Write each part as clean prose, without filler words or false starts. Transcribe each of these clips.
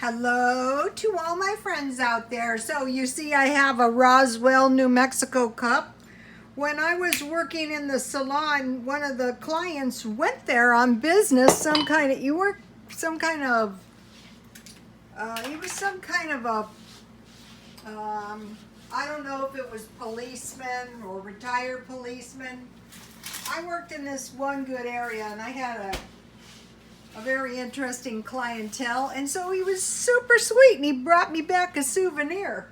Hello to all my friends out there. So you see I have a Roswell, New Mexico cup. When I was working in the salon, one of the clients went there on business, he was some kind of I don't know if it was policeman or retired policeman. I worked in this one good area and I had a very interesting clientele, and so he was super sweet and he brought me back a souvenir.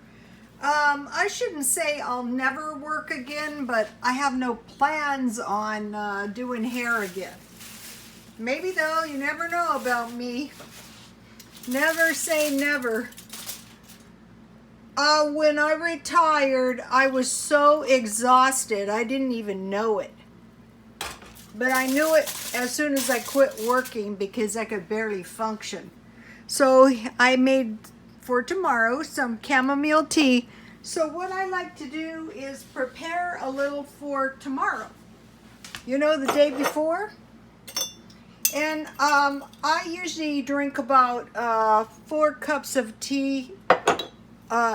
I shouldn't say I'll never work again, but I have no plans on doing hair again. Maybe though, you never know about me. Never say never. When I retired, I was so exhausted, I didn't even know it. But I knew it as soon as I quit working because I could barely function. So I made for tomorrow some chamomile tea. So what I like to do is prepare a little for tomorrow. You know, the day before. And I usually drink about 4 cups of tea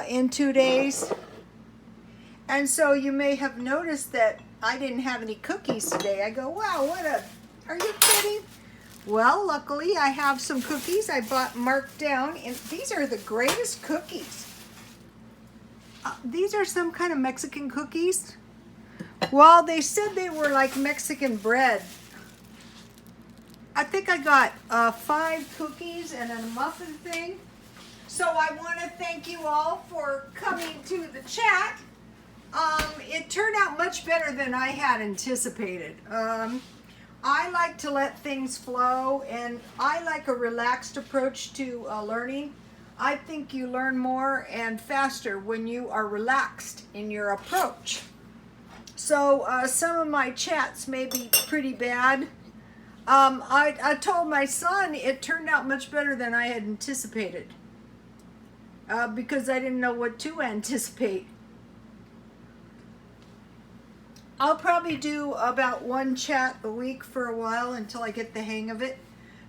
in 2 days. And so you may have noticed that I didn't have any cookies today. I go, wow, are you kidding? Well, luckily I have some cookies I bought marked down, and these are the greatest cookies. These are some kind of Mexican cookies. Well, they said they were like Mexican bread. I think I got 5 cookies and a muffin thing. So I want to thank you all for coming to the chat. It turned out much better than I had anticipated. I like to let things flow, and I like a relaxed approach to learning. I think you learn more and faster when you are relaxed in your approach. So some of my chats may be pretty bad. I told my son it turned out much better than I had anticipated because I didn't know what to anticipate. I'll probably do about 1 chat a week for a while until I get the hang of it.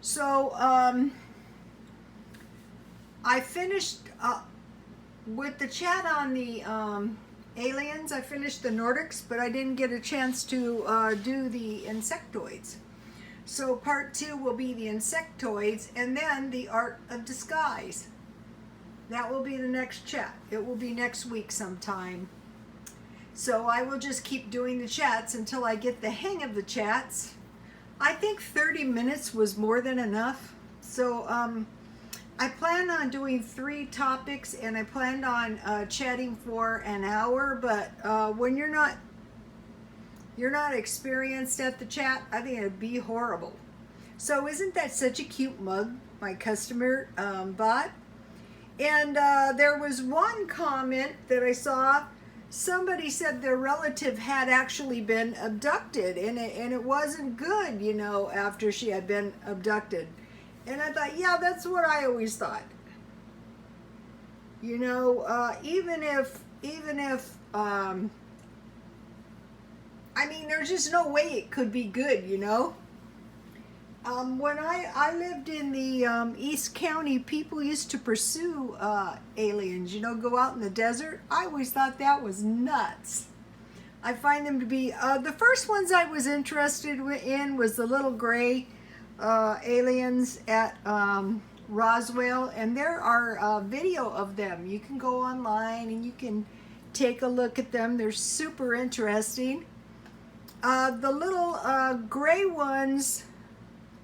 So I finished with the chat on the aliens. I finished the Nordics, but I didn't get a chance to do the insectoids. So part 2 will be the insectoids, and then the art of disguise. That will be the next chat. It will be next week sometime. So I will just keep doing the chats until I get the hang of the chats. I think 30 minutes was more than enough. So I plan on doing 3 topics, and I planned on chatting for an hour. But when you're not experienced at the chat, I think it'd be horrible. So isn't that such a cute mug my customer bought? And there was one comment that I saw. Somebody said their relative had actually been abducted, and it wasn't good, you know, after she had been abducted. And I thought, yeah, that's what I always thought. You know, even if I mean, there's just no way it could be good, you know. When I lived in the East County, people used to pursue aliens, you know, go out in the desert. I always thought that was nuts. I find them to be, the first ones I was interested in was the little gray aliens at Roswell, and there are video of them. You can go online and you can take a look at them. They're super interesting. The little gray ones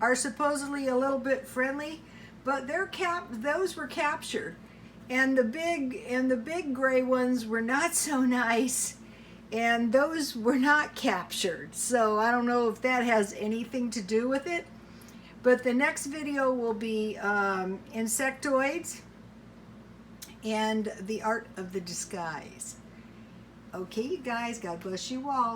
are supposedly a little bit friendly, but those were captured, and the big gray ones were not so nice, and those were not captured. So I don't know if that has anything to do with it, but the next video will be insectoids and the art of the disguise. Okay, you guys, God bless you all.